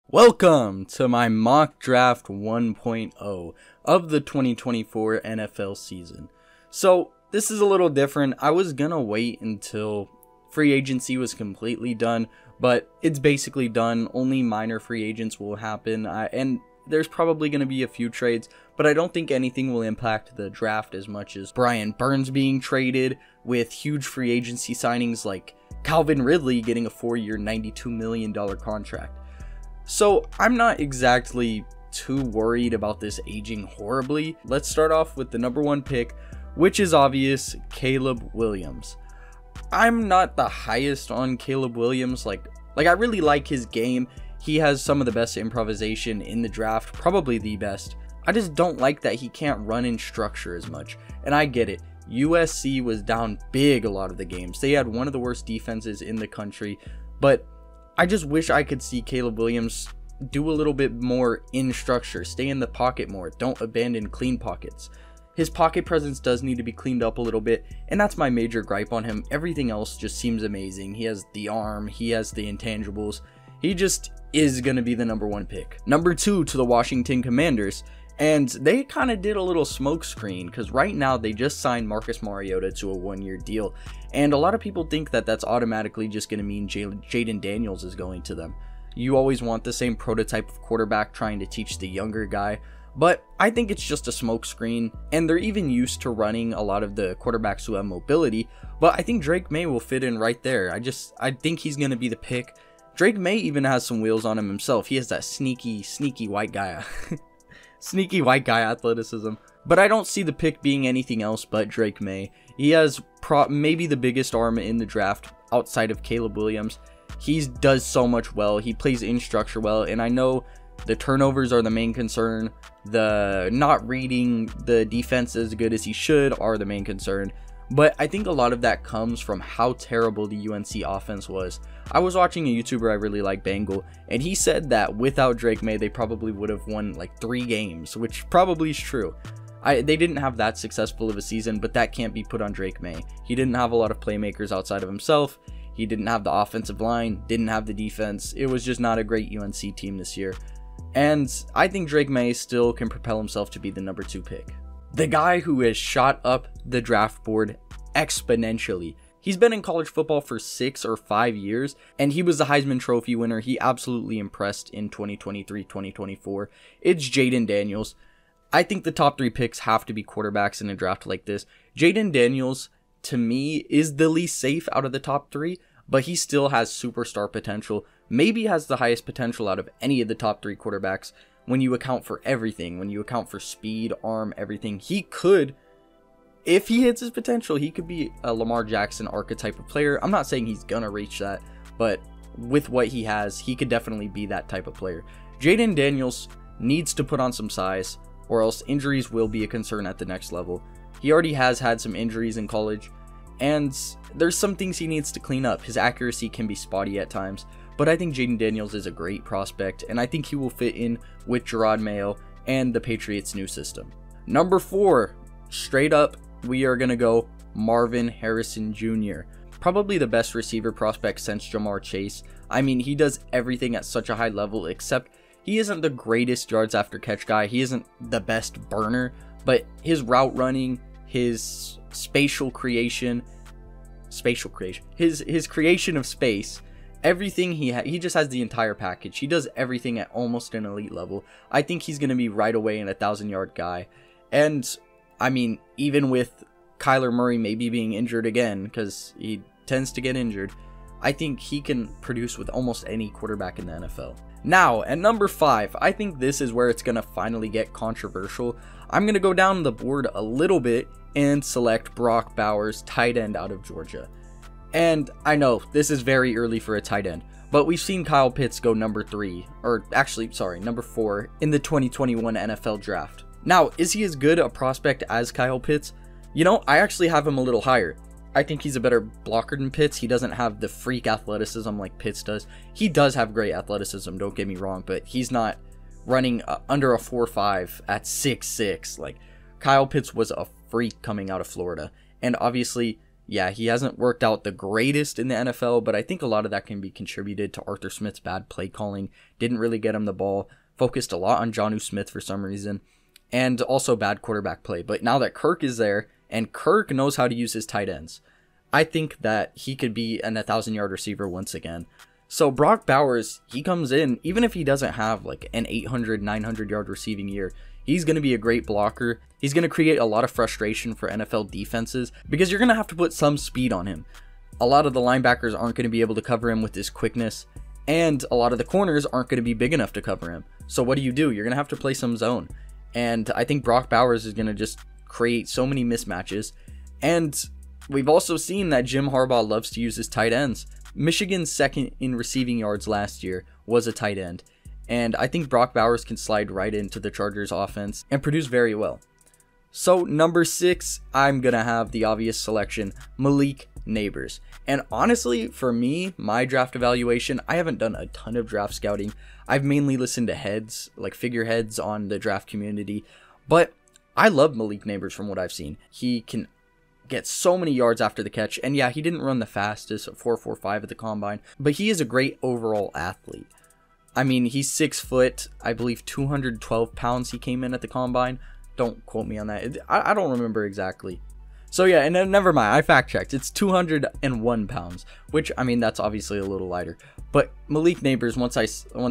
Welcome to my mock draft 1.0 of the 2024 NFL season. So this is a little different. I was gonna wait until free agency was completely done, but it's basically done. Only minor free agents will happen, and there's probably going to be a few trades, but I don't think anything will impact the draft as much as Brian Burns being traded, with huge free agency signings like Calvin Ridley getting a 4-year $92 million contract. So I'm not exactly too worried about this aging horribly. Let's start off with the number 1 pick, which is obvious, Caleb Williams. I'm not the highest on Caleb Williams. Like I really like his game. He has some of the best improvisation in the draft, probably the best. I just don't like that he can't run in structure as much. And I get it. USC was down big a lot of the games. They had one of the worst defenses in the country, but I just wish I could see Caleb Williams do a little bit more in structure, stay in the pocket more, don't abandon clean pockets. His pocket presence does need to be cleaned up a little bit, and that's my major gripe on him. Everything else just seems amazing. He has the arm, he has the intangibles. He just is going to be the number 1 pick. Number 2 to the Washington Commanders, and they kind of did a little smokescreen because right now they just signed Marcus Mariota to a 1-year deal, and a lot of people think that that's automatically just going to mean Jaden Daniels is going to them. You always want the same prototype of quarterback trying to teach the younger guy, but I think it's just a smokescreen, and they're even used to running a lot of the quarterbacks who have mobility, but I think Drake May will fit in right there. I think he's going to be the pick. Drake May even has some wheels on him himself. He has that sneaky white guy. Sneaky white guy athleticism. But I don't see the pick being anything else but Drake May. He has maybe the biggest arm in the draft outside of Caleb Williams. He does so much well. He plays in structure well. And I know the turnovers are the main concern. The not reading the defense as good as he should are the main concern. But I think a lot of that comes from how terrible the UNC offense was. I was watching a YouTuber I really like, Bengal, and he said that without Drake May, they probably would have won like 3 games, which probably is true. They didn't have that successful of a season, but that can't be put on Drake May. He didn't have a lot of playmakers outside of himself. He didn't have the offensive line, didn't have the defense. It was just not a great UNC team this year. And I think Drake May still can propel himself to be the number 2 pick. The guy who has shot up the draft board exponentially. He's been in college football for 6 or 5 years, and he was the Heisman Trophy winner. He absolutely impressed in 2023-2024. It's Jaden Daniels. I think the top 3 picks have to be quarterbacks in a draft like this. Jaden Daniels, to me, is the least safe out of the top 3, but he still has superstar potential. Maybe has the highest potential out of any of the top 3 quarterbacks. When you account for everything, when you account for speed, arm, everything, he could, if he hits his potential, he could be a Lamar Jackson archetype of player. I'm not saying he's gonna reach that, but with what he has, he could definitely be that type of player. Jaden Daniels needs to put on some size, or else injuries will be a concern at the next level. He already has had some injuries in college, and there's some things he needs to clean up. His accuracy can be spotty at times. But I think Jaden Daniels is a great prospect, and I think he will fit in with Gerard Mayo and the Patriots' new system. Number 4, straight up, we are going to go Marvin Harrison Jr. Probably the best receiver prospect since Jamar Chase. I mean, he does everything at such a high level, except he isn't the greatest yards after catch guy. He isn't the best burner, but his route running, his spatial creation, his creation of space, everything he just has the entire package. He does everything at almost an elite level. I think he's going to be right away an 1,000-yard guy. And I mean, even with Kyler Murray maybe being injured again, because he tends to get injured, I think he can produce with almost any quarterback in the NFL. Now, at number 5, I think this is where it's going to finally get controversial. I'm going to go down the board a little bit and select Brock Bowers, tight end out of Georgia. And I know this is very early for a tight end, but we've seen Kyle Pitts go number 4 in the 2021 NFL draft. Now, is he as good a prospect as Kyle Pitts? You know, I actually have him a little higher. I think he's a better blocker than Pitts. He doesn't have the freak athleticism like Pitts does. He does have great athleticism, don't get me wrong, but he's not running under a 4.5 at 6'6". Like, Kyle Pitts was a freak coming out of Florida. And obviously, Yeah, he hasn't worked out the greatest in the NFL, but I think a lot of that can be contributed to Arthur Smith's bad play calling. Didn't really get him the ball. Focused a lot on Jonnu Smith for some reason. And also bad quarterback play. But now that Kirk is there, and Kirk knows how to use his tight ends, I think that he could be an 1,000-yard receiver once again. So Brock Bowers, he comes in, even if he doesn't have like an 800, 900-yard receiving year, he's going to be a great blocker. He's going to create a lot of frustration for NFL defenses because you're going to have to put some speed on him. A lot of the linebackers aren't going to be able to cover him with his quickness, and a lot of the corners aren't going to be big enough to cover him. So what do? You're going to have to play some zone. And I think Brock Bowers is going to just create so many mismatches. And we've also seen that Jim Harbaugh loves to use his tight ends. Michigan's second in receiving yards last year was a tight end. And I think Brock Bowers can slide right into the Chargers offense and produce very well. So number 6, I'm going to have the obvious selection, Malik Neighbors. And honestly, for me, my draft evaluation, I haven't done a ton of draft scouting. I've mainly listened to heads, like figureheads on the draft community. But I love Malik Neighbors from what I've seen. He can get so many yards after the catch. And yeah, he didn't run the fastest at 4.45 at the combine, but he is a great overall athlete. I mean, he's 6 foot, I believe 212 pounds he came in at the combine. Don't quote me on that. I don't remember exactly. So yeah, and then never mind, I fact checked. It's 201 pounds, which, I mean, that's obviously a little lighter. But Malik Neighbors, once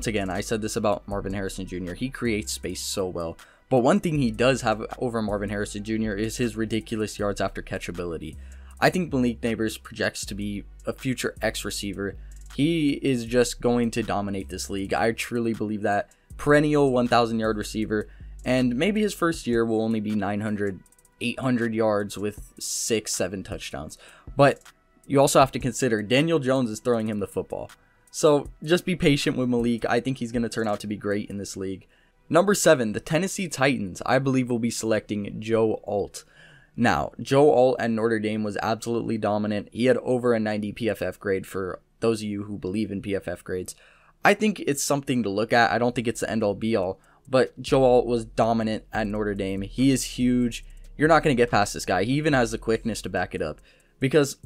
again, I said this about Marvin Harrison Jr., he creates space so well. But one thing he does have over Marvin Harrison Jr. is his ridiculous yards after catch ability. I think Malik Neighbors projects to be a future X receiver. He is just going to dominate this league. I truly believe that. Perennial 1,000-yard receiver. And maybe his first year will only be 900, 800 yards with 6, 7 touchdowns. But you also have to consider Daniel Jones is throwing him the football. So just be patient with Malik. I think he's going to turn out to be great in this league. Number 7, the Tennessee Titans, I believe, will be selecting Joe Alt. Now, Joe Alt at Notre Dame was absolutely dominant. He had over a 90 PFF grade for those of you who believe in PFF grades. I think it's something to look at. I don't think it's the end-all be-all, but Joe Alt was dominant at Notre Dame. He is huge. You're not going to get past this guy. He even has the quickness to back it up. Because,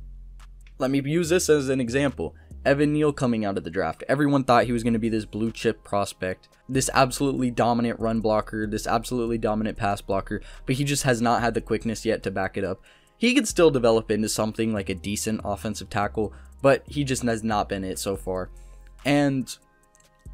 let me use this as an example. Evan Neal coming out of the draft. Everyone thought he was going to be this blue chip prospect, this absolutely dominant run blocker, this absolutely dominant pass blocker, but he just has not had the quickness yet to back it up. He could still develop into something like a decent offensive tackle, but he just has not been it so far. And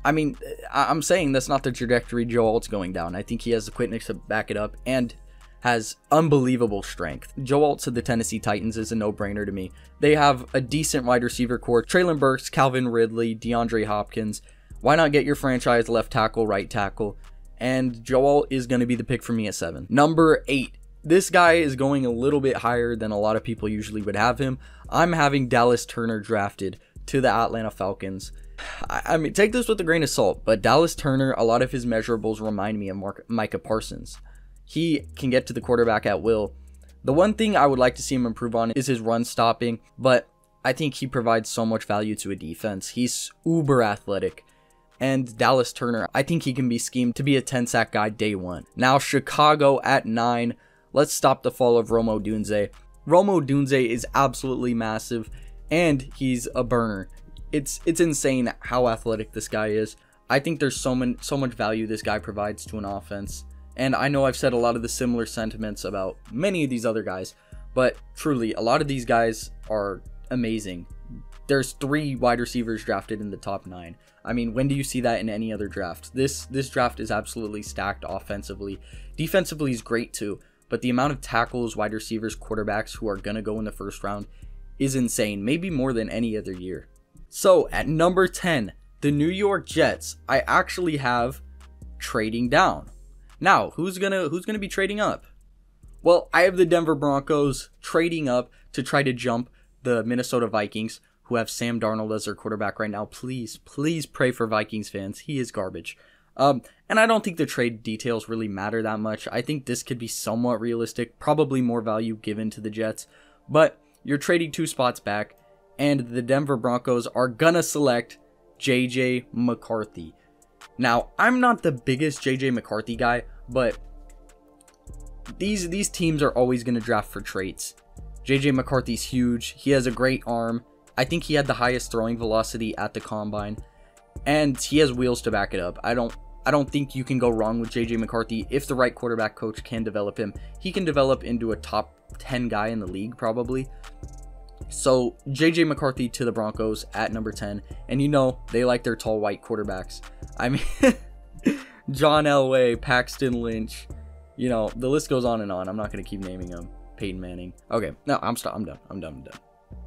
I mean, I'm saying that's not the trajectory Joe Alt's going down. I think he has the quickness to back it up and has unbelievable strength. Joe Alt to the Tennessee Titans is a no-brainer to me. They have a decent wide receiver core. Traylon Burks, Calvin Ridley, DeAndre Hopkins. Why not get your franchise left tackle, right tackle? And Joe Alt is going to be the pick for me at 7. Number 8. This guy is going a little bit higher than a lot of people usually would have him. I'm having Dallas Turner drafted to the Atlanta Falcons. I mean, take this with a grain of salt, but Dallas Turner, a lot of his measurables remind me of Micah Parsons. He can get to the quarterback at will. The one thing I would like to see him improve on is his run stopping, but I think he provides so much value to a defense. He's uber athletic. And Dallas Turner, I think he can be schemed to be a 10-sack guy day one. Now, Chicago at 9. Let's stop the fall of Rome Odunze. Rome Odunze is absolutely massive, and he's a burner. It's insane how athletic this guy is. I think there's so much value this guy provides to an offense. And I know I've said a lot of the similar sentiments about many of these other guys, but truly, a lot of these guys are amazing. There's 3 wide receivers drafted in the top 9. I mean, when do you see that in any other draft? This draft is absolutely stacked offensively. Defensively is great too, but the amount of tackles, wide receivers, quarterbacks who are going to go in the first round is insane, maybe more than any other year. So, at number 10, the New York Jets, I actually have trading down. Now, who's gonna be trading up? Well, I have the Denver Broncos trading up to try to jump the Minnesota Vikings, who have Sam Darnold as their quarterback right now. Please pray for Vikings fans. He is garbage. And I don't think the trade details really matter that much. I think this could be somewhat realistic, probably more value given to the Jets. But you're trading 2 spots back, and the Denver Broncos are gonna select J.J. McCarthy. Now, I'm not the biggest J.J. McCarthy guy, but these teams are always going to draft for traits. JJ McCarthy's huge. He has a great arm. I think he had the highest throwing velocity at the combine, and he has wheels to back it up. I don't think you can go wrong with JJ McCarthy. If the right quarterback coach can develop him, he can develop into a top 10 guy in the league probably. So JJ McCarthy to the Broncos at number 10. And you know, they like their tall white quarterbacks. I mean, John Elway, Paxton Lynch, you know, the list goes on and on. I'm not going to keep naming them. Peyton Manning. Okay, no, I'm done.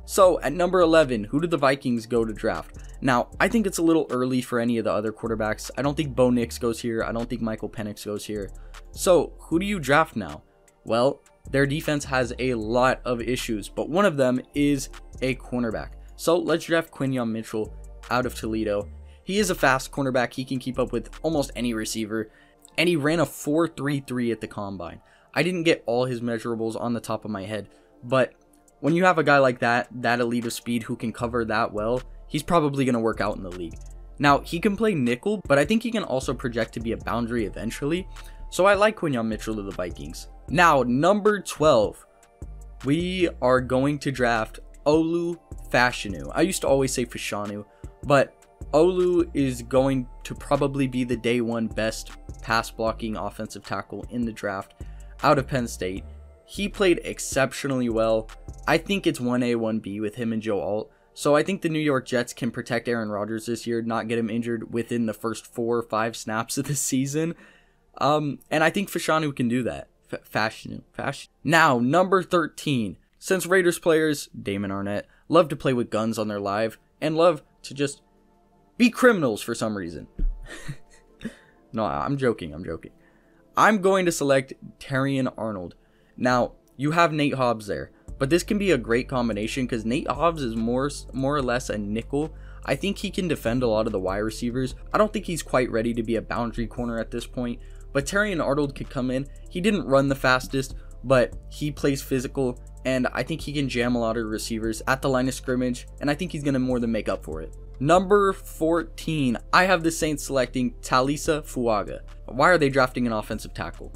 So at number 11, who did the Vikings go to draft? Now, I think it's a little early for any of the other quarterbacks. I don't think Bo Nix goes here. I don't think Michael Penix goes here. So who do you draft now? Well, their defense has a lot of issues, but one of them is a cornerback. So let's draft Quinyon Mitchell out of Toledo. He is a fast cornerback. He can keep up with almost any receiver, and he ran a 4.33 at the combine. I didn't get all his measurables on the top of my head, but when you have a guy like that elite of speed who can cover that well, he's probably going to work out in the league. Now, he can play nickel, but I think he can also project to be a boundary eventually. So I like Quinyon Mitchell to the Vikings. Now, number 12, we are going to draft Olu Fashanu. I used to always say Fashanu, but Olu is going to probably be the day one best pass blocking offensive tackle in the draft out of Penn State. He played exceptionally well. I think it's 1A, 1B with him and Joe Alt. So I think the New York Jets can protect Aaron Rodgers this year, not get him injured within the first 4 or 5 snaps of the season. And I think Fashanu can do that. Fashion. Now, number 13. Since Raiders players, Damon Arnett, love to play with guns on their live and love to just be criminals for some reason. No, I'm joking. I'm going to select Terrion Arnold. Now, you have Nate Hobbs there, but this can be a great combination because Nate Hobbs is more or less a nickel. I think he can defend a lot of the wide receivers. I don't think he's quite ready to be a boundary corner at this point, but Terrion Arnold could come in. He didn't run the fastest, but he plays physical, and I think he can jam a lot of receivers at the line of scrimmage, and I think he's going to more than make up for it. Number 14, I have the Saints selecting Talisa Fuaga. Why are they drafting an offensive tackle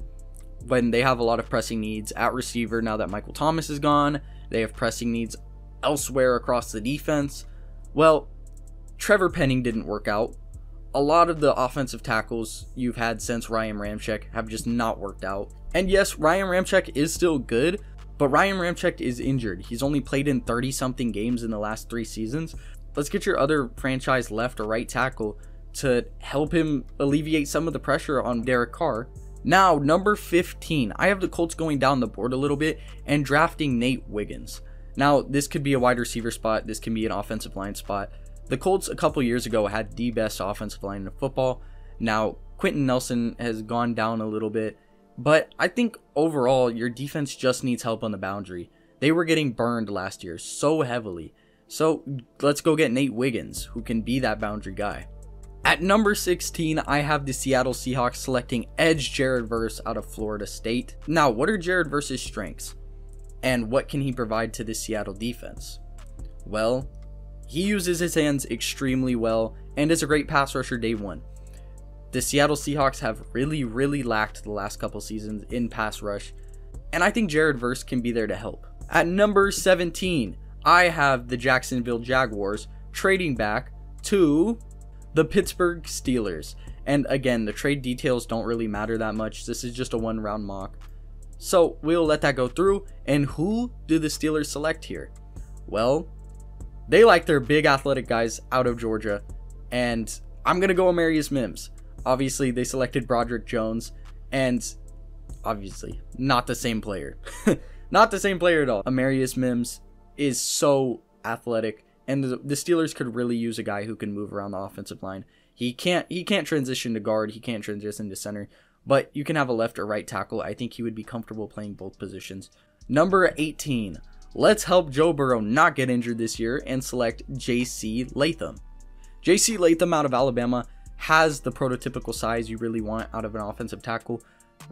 when they have a lot of pressing needs at receiver now that Michael Thomas is gone? They have pressing needs elsewhere across the defense. Well, Trevor Penning didn't work out. A lot of the offensive tackles you've had since Ryan Ramczyk have just not worked out. And yes, Ryan Ramczyk is still good, but Ryan Ramczyk is injured. He's only played in 30-something games in the last 3 seasons. Let's get your other franchise left or right tackle to help him alleviate some of the pressure on Derek Carr. Now, number 15, I have the Colts going down the board a little bit and drafting Nate Wiggins. Now, this could be a wide receiver spot. This can be an offensive line spot. The Colts a couple years ago had the best offensive line in football. Now, Quentin Nelson has gone down a little bit, but I think overall your defense just needs help on the boundary. They were getting burned last year so heavily. So let's go get Nate Wiggins, who can be that boundary guy. At number 16, I have the Seattle Seahawks selecting edge Jared Verse out of Florida State. Now, what are Jared Verse's strengths? And what can he provide to the Seattle defense? Well, he uses his hands extremely well and is a great pass rusher day one. The Seattle Seahawks have really lacked the last couple seasons in pass rush, and I think Jared Verse can be there to help. At number 17, I have the Jacksonville Jaguars trading back to the Pittsburgh Steelers. And again, the trade details don't really matter that much. This is just a 1-round mock. So we'll let that go through. And who do the Steelers select here? Well, they like their big athletic guys out of Georgia. And I'm going to go Amarius Mims. Obviously, they selected Broderick Jones. And obviously, not the same player. Not the same player at all. Amarius Mims is so athletic, and the Steelers could really use a guy who can move around the offensive line. He can't transition to guard, he can't transition to center, but you can have a left or right tackle. I think he would be comfortable playing both positions. Number 18, let's help Joe Burrow not get injured this year and select J.C. Latham. J.C. Latham out of Alabama has the prototypical size you really want out of an offensive tackle.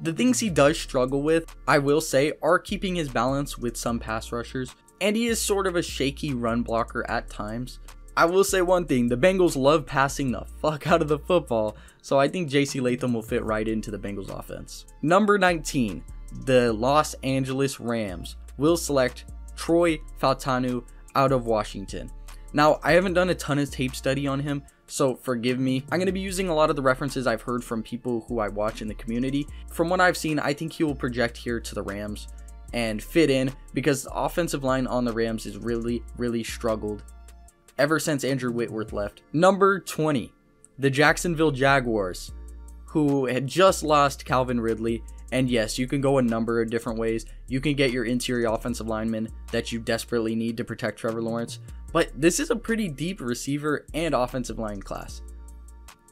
The things he does struggle with, I will say, are keeping his balance with some pass rushers. And he is sort of a shaky run blocker at times. I will say one thing, the Bengals love passing the fuck out of the football, so I think J.C. Latham will fit right into the Bengals offense. Number 19, the Los Angeles Rams will select Troy Fautanu out of Washington. Now, I haven't done a ton of tape study on him, so forgive me. I'm going to be using a lot of the references I've heard from people who I watch in the community. From what I've seen, I think he will project here to the Rams and fit in, because the offensive line on the Rams is really struggled ever since Andrew Whitworth left. Number 20, the Jacksonville Jaguars, who had just lost Calvin Ridley. And yes, you can go a number of different ways. You can get your interior offensive lineman that you desperately need to protect Trevor Lawrence. But this is a pretty deep receiver and offensive line class.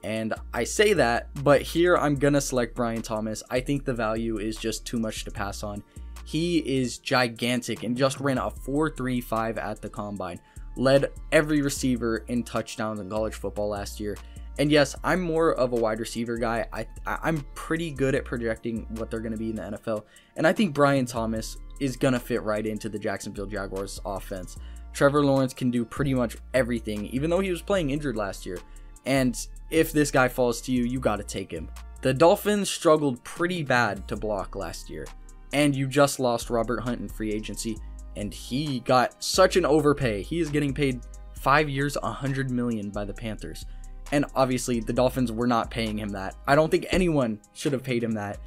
And I say that, but here I'm going to select Brian Thomas. I think the value is just too much to pass on. He is gigantic and just ran a 4.35 at the combine. Led every receiver in touchdowns in college football last year. And yes, I'm more of a wide receiver guy. I'm pretty good at projecting what they're going to be in the NFL. And I think Brian Thomas is going to fit right into the Jacksonville Jaguars offense. Trevor Lawrence can do pretty much everything, even though he was playing injured last year. And if this guy falls to you, you got to take him. The Dolphins struggled pretty bad to block last year. And you just lost Robert Hunt in free agency. And he got such an overpay. He is getting paid 5 years, $100 million by the Panthers. And obviously, the Dolphins were not paying him that. I don't think anyone should have paid him that.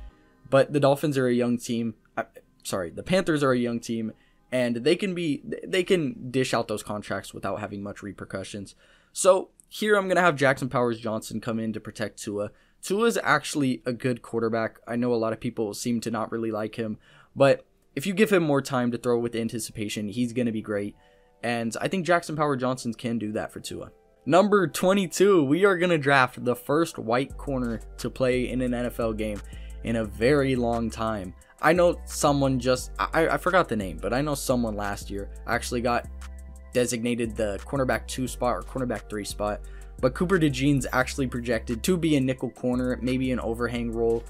But the Dolphins are a young team. The Panthers are a young team. And they can dish out those contracts without having much repercussions. So here I'm going to have Jackson Powers-Johnson come in to protect Tua. Tua is actually a good quarterback. I know a lot of people seem to not really like him. But if you give him more time to throw with anticipation, he's going to be great. And I think Jackson Powers-Johnson can do that for Tua. Number 22, we are going to draft the first white corner to play in an NFL game in a very long time. I know someone I forgot the name, but I know someone last year actually got designated the cornerback 2 spot or cornerback 3 spot. But Cooper DeJean's actually projected to be a nickel corner, maybe an overhang role.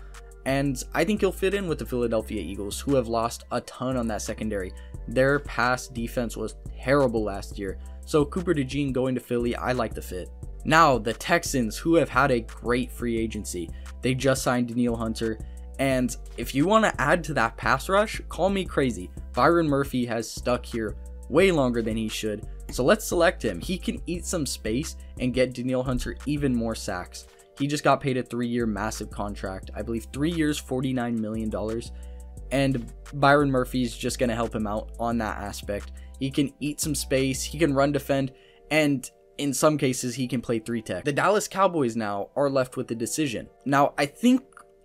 And I think he'll fit in with the Philadelphia Eagles, who have lost a ton on that secondary. Their pass defense was terrible last year. So Cooper DeJean going to Philly, I like the fit. Now, the Texans, who have had a great free agency. They just signed Danielle Hunter. And if you want to add to that pass rush, call me crazy. Byron Murphy has stuck here way longer than he should. So let's select him. He can eat some space and get Danielle Hunter even more sacks. He just got paid a 3-year massive contract. I believe 3 years, $49 million. And Byron Murphy's just going to help him out on that aspect. He can eat some space, he can run defend, and in some cases, he can play 3-tech. The Dallas Cowboys now are left with the decision. Now,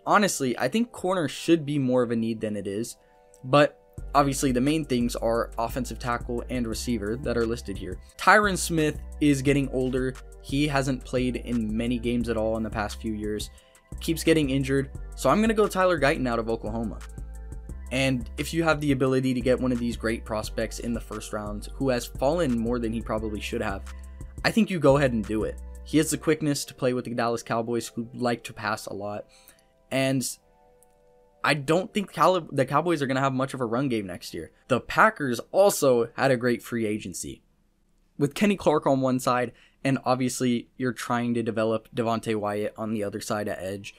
honestly, I think corner should be more of a need than it is, but obviously the main things are offensive tackle and receiver that are listed here. Tyron Smith is getting older. He hasn't played in many games at all in the past few years. Keeps getting injured, so I'm going to go Tyler Guyton out of Oklahoma. And if you have the ability to get one of these great prospects in the first round who has fallen more than he probably should have, I think you go ahead and do it. He has the quickness to play with the Dallas Cowboys, who like to pass a lot. And I don't think the Cowboys are going to have much of a run game next year. The Packers also had a great free agency. With Kenny Clark on one side, and obviously you're trying to develop Devontae Wyatt on the other side at edge,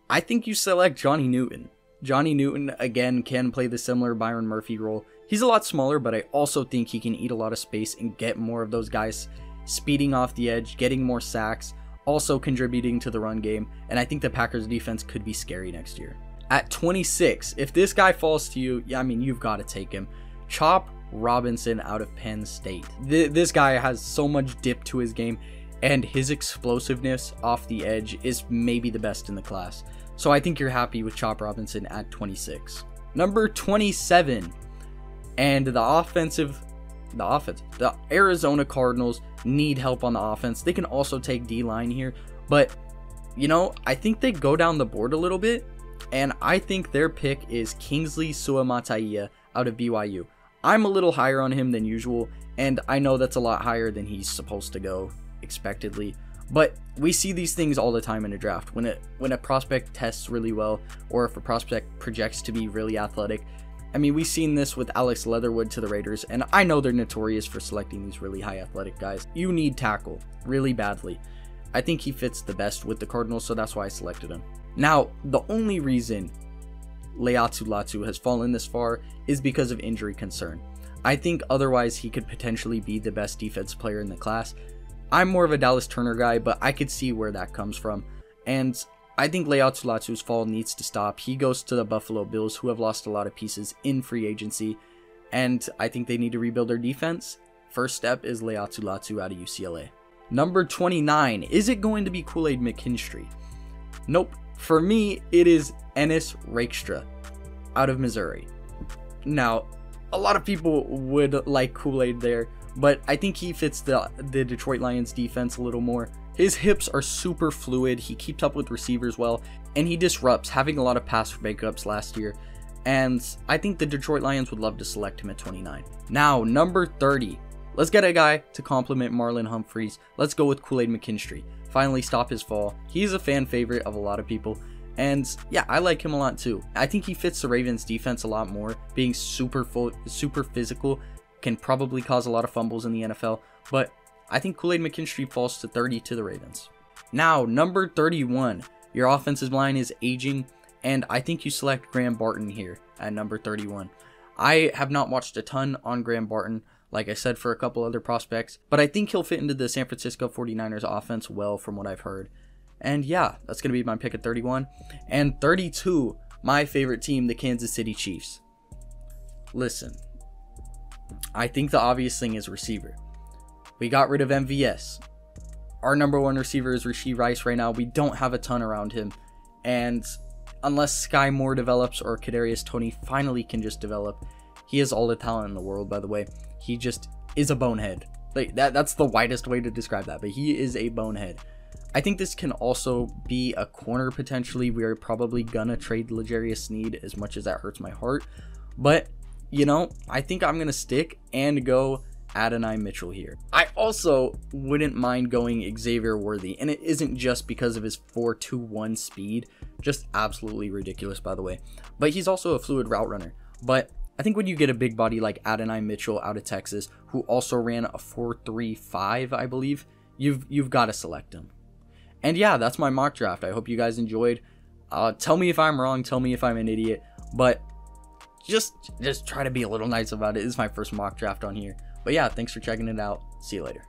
I think you select Johnny Newton. Johnny Newton, again, can play the similar Byron Murphy role. He's a lot smaller, but I also think he can eat a lot of space and get more of those guys speeding off the edge, getting more sacks, also contributing to the run game, and I think the Packers defense could be scary next year. At 26, if this guy falls to you, you've got to take him. Chop Robinson out of Penn State. This guy has so much dip to his game, and his explosiveness off the edge is maybe the best in the class. So I think you're happy with Chop Robinson at 26. Number 27, and the Arizona Cardinals need help on the offense. They can also take D-line here, but I think they go down the board a little bit, and I think their pick is Kingsley Suamataia out of BYU. I'm a little higher on him than usual, and I know that's a lot higher than he's supposed to go, expectedly. But we see these things all the time in a draft. When a prospect tests really well, or if a prospect projects to be really athletic. I mean, we've seen this with Alex Leatherwood to the Raiders, and I know they're notorious for selecting these really high athletic guys. You need tackle really badly. I think he fits the best with the Cardinals, so that's why I selected him. Now, the only reason Laiatu Latu has fallen this far is because of injury concern. I think otherwise he could potentially be the best defensive player in the class. I'm more of a Dallas Turner guy, but I could see where that comes from. And I think Laiatu Latu's fall needs to stop. He goes to the Buffalo Bills, who have lost a lot of pieces in free agency. And I think they need to rebuild their defense. First step is Laiatu Latu out of UCLA. Number 29, is it going to be Kool-Aid McKinstry? Nope. For me, it is Ennis Rakestraw out of Missouri. Now, a lot of people would like Kool-Aid there, but I think he fits the Detroit Lions defense a little more. His hips are super fluid, he keeps up with receivers well, and he disrupts, having a lot of pass breakups last year. And I think the Detroit Lions would love to select him at 29. Now, number 30. Let's get a guy to complement Marlon Humphreys. Let's go with Kool-Aid McKinstry. Finally stop his fall. He's a fan favorite of a lot of people. And yeah, I like him a lot too. I think he fits the Ravens defense a lot more. Being super physical can probably cause a lot of fumbles in the NFL. But I think Kool-Aid McKinstry falls to 30 to the Ravens. Now, number 31. Your offensive line is aging. And I think you select Graham Barton here at number 31. I have not watched a ton on Graham Barton, like I said, for a couple other prospects, but I think he'll fit into the San Francisco 49ers offense well from what I've heard. And yeah, that's going to be my pick at 31. And 32, my favorite team, the Kansas City Chiefs. Listen, I think the obvious thing is receiver. We got rid of MVS. Our number one receiver is Rashee Rice right now. We don't have a ton around him. And unless Sky Moore develops or Kadarius Toney finally can just develop, he has all the talent in the world, by the way. He just is a bonehead. Like that's the widest way to describe that, but he is a bonehead. I think this can also be a corner potentially. We are probably gonna trade L'Jarius Sneed, as much as that hurts my heart. But, you know, I think I'm gonna stick and go Adonai Mitchell here. I also wouldn't mind going Xavier Worthy, and it isn't just because of his 4.21 speed. Just absolutely ridiculous, by the way. But he's also a fluid route runner. But I think when you get a big body like Adonai Mitchell out of Texas, who also ran a 4.35, I believe, you've got to select him. And yeah, that's my mock draft. I hope you guys enjoyed. Tell me if I'm wrong. Tell me if I'm an idiot. But just try to be a little nice about it. This is my first mock draft on here. But yeah, thanks for checking it out. See you later.